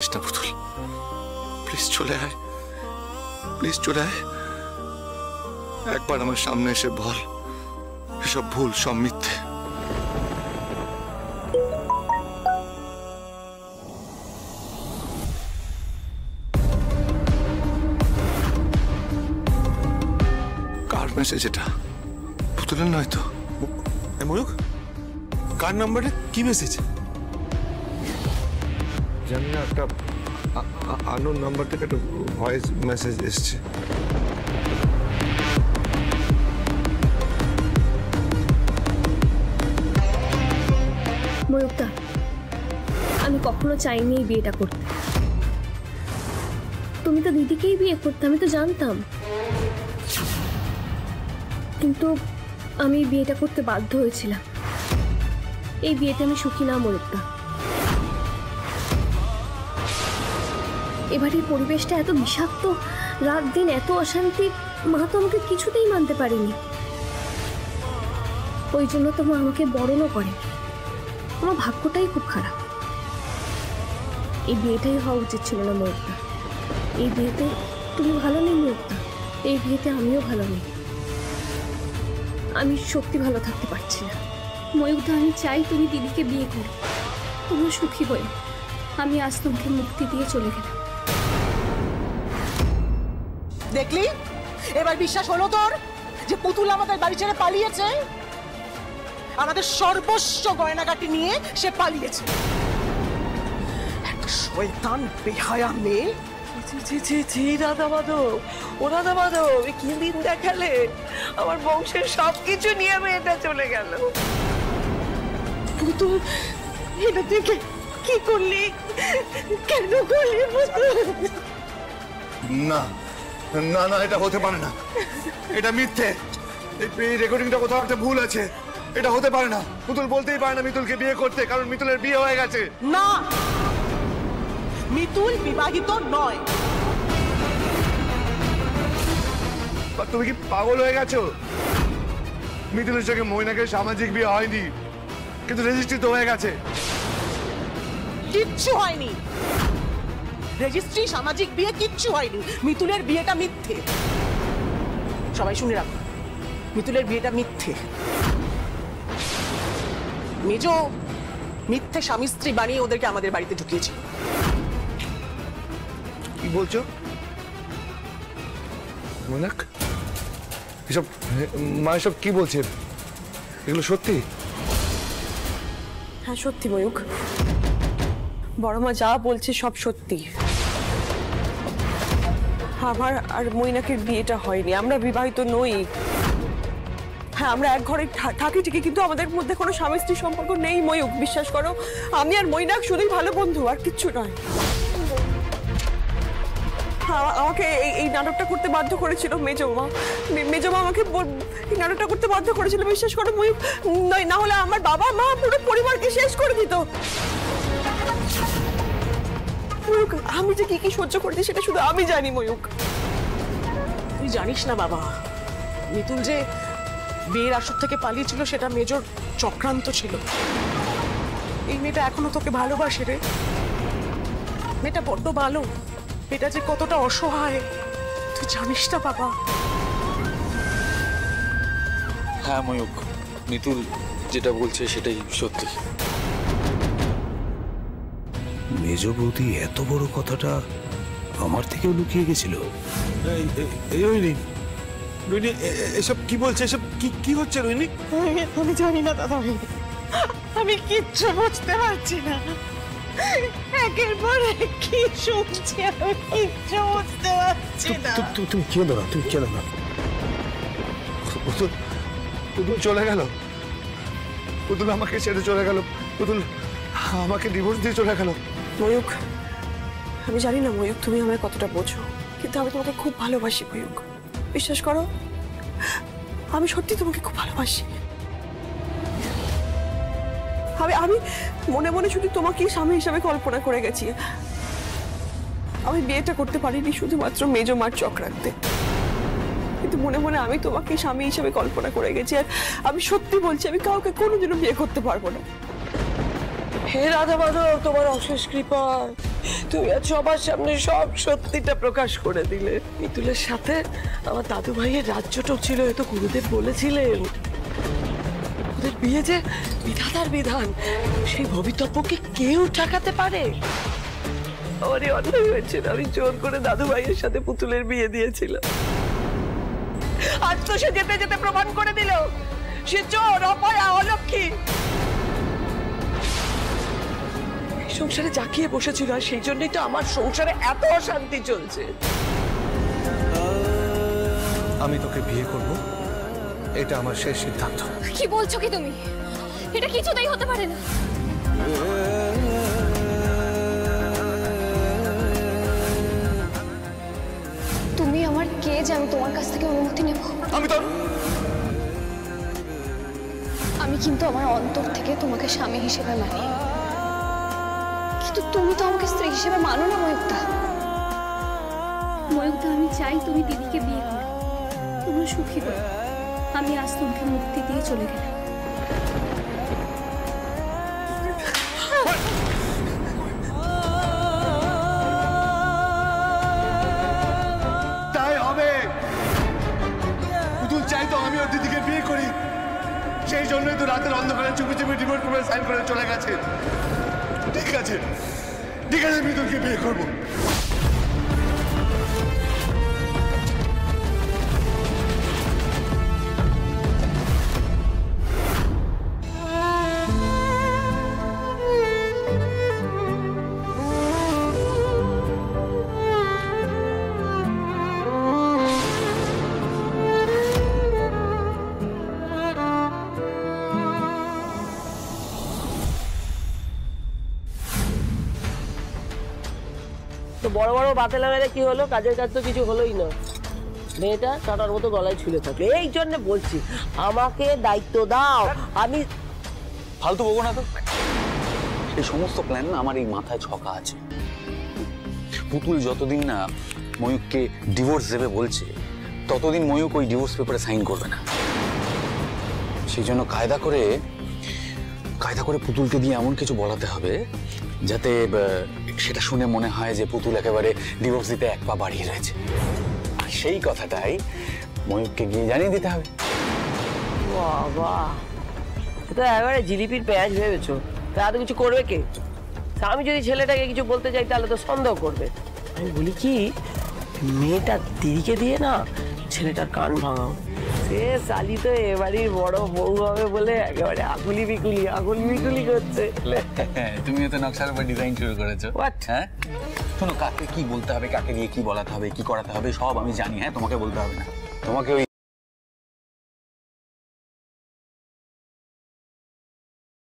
পুতুল প্লিজ চলে আয়, প্লিজ চলে আয়। একবার আমার সামনে এসে বল এসব ভুল, সব মিথ্যে। কার মেসেজ এটা? পুতুলের নয় তো? ময়ূক, কার নাম্বারে কি মেসেজ? জানি না, একটা আননোন নাম্বার থেকে একটা ভয়েস মেসেজ এসছে। ময়ূকদা, আমি কখনো চাইনি এই বিয়েটা করতে। তুমি তো দিদিকেই বিয়ে করতে, আমি তো জানতাম, কিন্তু আমি বিয়েটা করতে বাধ্য হয়েছিলাম। এই বিয়েতে আমি সুখী না ময়ূকদা। এবারের পরিবেশটা এত বিষাক্ত, রাত দিন এত অশান্তি, মা তো আমাকে কিছুতেই মানতে পারেনি। ওই জন্য তো মা আমাকে বরণও করে। আমার ভাগ্যটাই খুব খারাপ। এই বিয়েটাই হওয়া উচিত ছিল না ময়ূকদা। এই বিয়েতে তুমি ভালো নেই ময়ূকদা, এই বিয়েতে আমিও ভালো নেই। আমি সত্যি ভালো থাকতে পারছি না ময়ূকদা। আমি চাই তুমি দিদিকে বিয়ে করো, তুমি সুখী হয়ে। আমি আজ তোমাকে মুক্তি দিয়ে চলে গেলাম। দেখলি, এবার বিশ্বাস হলো তোর যে পুতুল আমাদের বাড়ি ছেড়ে পালিয়েছে? আমাদের সর্বস্ব গয়নাগাটি নিয়ে সে পালিয়েছে। একটা শয়তান বেহায়া মেয়ে। রাধা মাধব, ও রাধা মাধব, কি দিন দেখালে! আমার বংশের সবকিছু নিয়ে মেয়েটা চলে গেল। পুতুল, এটা তুই কি করলি? কেন করলি পুতুল? না না না, এটা হতে পারে না, এটা মিথ্যে। এই রেকর্ডিংটা কোথাও একটা ভুল আছে, এটা হতে পারে না। পুতুল বলতেই পারে না মিতুলকে বিয়ে করতে, কারণ মিতুলের বিয়ে হয়ে গেছে। না, মিতুল বিবাহিত নয়। তুমি কি পাগল হয়ে গেছো? মিতুলের সঙ্গে ময়নাকের সামাজিক বিয়ে হয়নি, কিন্তু রেজিস্ট্রি তো হয়ে গেছে। কিচ্ছু হয়নি, রেজিস্ট্রি সামাজিক বিয়ে কিচ্ছু হয়নি। মিতুলের বিয়েটা মিথ্যে। সবাই শুনে রাখো, মিতুলের বিয়েটা মিথ্যে। মেজো মিথ্যে স্বামী স্ত্রী বানিয়ে ওদেরকে আমাদের বাড়িতে ঢুকিয়েছে। কি বলছো ময়নাক? এসব মা এসব কি বলছে? এগুলো সত্যি? হ্যাঁ সত্যি ময়ূক, বড় মা যা বলছে সব সত্যি। আমার আর মৈনাকের বিয়েটা হয়নি, আমরা বিবাহিত নই। হ্যাঁ, আমরা এক ঘরে থাকি ঠিকই, কিন্তু আমাদের মধ্যে কোনো স্বামী স্ত্রী সম্পর্ক নেই ময়ূক, বিশ্বাস করো। আমি আর মৈনাক শুধুই ভালো বন্ধু, আর কিচ্ছু নয়। আমাকে এই নাটকটা করতে বাধ্য করেছিল মেজমা। মেজমা আমাকে এই নাটকটা করতে বাধ্য করেছিল, বিশ্বাস করো ময়ূক। না হলে আমার বাবা মা পুরো পরিবারকে শেষ করে দিত। ময়ূক, আমি যে কি কি সহ্য করেছি সেটা শুধু আমি জানি ময়ূক। তুই জানিস না বাবা, মিতুল যে বিয়ের আসর থেকে পালিয়েছিল সেটা মেজর চক্রান্ত ছিল। এই মেয়েটা এখনো তোকে ভালোবাসে রে। মেয়েটা বড্ড ভালো, এটা যে কতটা অসহায় তুই জানিস না বাবা। হ্যাঁ ময়ূক, মিতুল যেটা বলছে সেটাই সত্যি। মেজ বৌদি এত বড় কথাটা আমার থেকেও লুকিয়ে গেছিল। রোহিণী, এসব কি বলছে? এসব কি হচ্ছে রোহিণী? আমি জানি না দাদা, আমি কিচ্ছু বুঝতে পারছি না। একের পর এক কি শুনছি, আমি কিচ্ছু বুঝতে পারছি না। তুমি কেঁদো না, তুমি কেঁদো না। পুতুল চলে গেল, পুতুল আমাকে ছেড়ে চলে গেল, পুতুল আমাকে ডিভোর্স দিয়ে চলে গেল। ময়ূক, আমি জানি না ময়ূক তুমি আমায় কতটা বোঝো, কিন্তু আমি তোমাকে খুব ভালোবাসি ময়ূক, বিশ্বাস করো। আমি সত্যি তোমাকে খুব ভালোবাসি। আমি মনে মনে শুধু তোমাকে স্বামী হিসাবে কল্পনা করে গেছি। আমি বিয়েটা করতে পারিনি শুধুমাত্র মেজো মার চক্রান্তে, কিন্তু মনে মনে আমি তোমাকে স্বামী হিসাবে কল্পনা করে গেছি। আর আমি সত্যি বলছি, আমি কাউকে কোনোদিনও বিয়ে করতে পারবো না। হে রাধা মাধব, তোমার অশেষ কৃপা। তুমি আজ সবার সামনে সব সত্যিটা প্রকাশ করে দিলে। মিতুলের সাথে আমার দাদু ভাইয়ের রাজ্যটাও ছিল, হয়তো গুরুদেব বলেছিলেন ওদের বিয়ে যে বিধাতার বিধান, সেই ভবিতব্যকে কেউ ঠেকাতে পারে? আমারই অন্যায় হয়েছিল, আমি জোর করে দাদু ভাইয়ের সাথে পুতুলের বিয়ে দিয়েছিলাম। আজ তো সে যেতে যেতে প্রমাণ করে দিল সে চোর, অপয়া, অলক্ষী। সংসারে জাকিয়ে বসেছিল, আর সেই জন্যই তো আমার সংসারে এত অশান্তি চলছে। আমি তোকে বিয়ে করব, এটা আমার শেষ সিদ্ধান্ত। কি বলছো কি তুমি? এটা কিছুতেই হতে পারে না। তুমি আমার কে যে আমি তোমার কাছ থেকে অনুমতি নেব? আমি কিন্তু আমার অন্তর থেকে তোমাকে স্বামী হিসেবে মানি, কিন্তু তুমি তো আমাকে স্ত্রী হিসেবে মানো না ময়ূক্তা। ময়ূক্তা, আমি চাই তুমি দিদিকে বিয়ে করো, তোমরা সুখী হও। আমি আজ তোমাকে মুক্তি দিয়ে চলে গেলাম। তাই হবে। পুতুল চাই তো আমি ওর দিদিকে বিয়ে করি, সেই জন্যই তো রাতের অন্ধকারে চুপি চুপি ডিভোর্স পেপার সাইন করে চলে গেছে। ঠিক আছে, ঠিক আছে, মিতুলকে বিয়ে করবো। তো বড় বড় বাতেলা মেরে কি হলো? কাজের কাজ তো কিছু হলোই না। মেয়েটা কাটার মতো গলায় ঝুলে থাকলো। এই জন্য বলছি আমাকে দায়িত্ব দাও। আমি ফালতু বলবো না তো। এই সমস্ত প্ল্যান না আমার এই মাথায় ছকা আছে। পুতুল যতদিন না ময়ূককে ডিভোর্স দেবে বলছে, ততদিন ময়ূক ওই ডিভোর্স পেপারে সাইন করবে না। সেই জন্য কায়দা করে পুতুলকে দিয়ে এমন কিছু বলাতে হবে যাতে সেটা শুনে মনে হয় যে পুতুল একেবারে ডিভোর্স দিতে এক পা বাড়িয়ে রয়েছে। আর সেই কথাটাই ময়ূককে গিয়ে জানিয়ে দিতে হবে। বাবা, এটা একেবারে জিলিপির পেঁয়াজ ভেবেছো। তা এত কিছু করবে কে? আমি যদি ছেলেটাকে কিছু বলতে চাই তাহলে তো সন্দেহ করবে। আমি বলি কি, মেয়েটা দিদিকে দিয়ে না ছেলেটার কান ভাঙাও। সে শালি তো এবারই বড় বউ হবে বলে একেবারে আগুলি বিকুলি করছে। তুমি তো নকশার উপর ডিজাইন শুরু করেছো। হ্যাঁ, শোনো, কাকে কি বলতে হবে, কাকে দিয়ে কি বলাতে হবে, কি করাতে হবে সব আমি জানি। হ্যাঁ, তোমাকে বলতে হবে না। তোমাকে ওই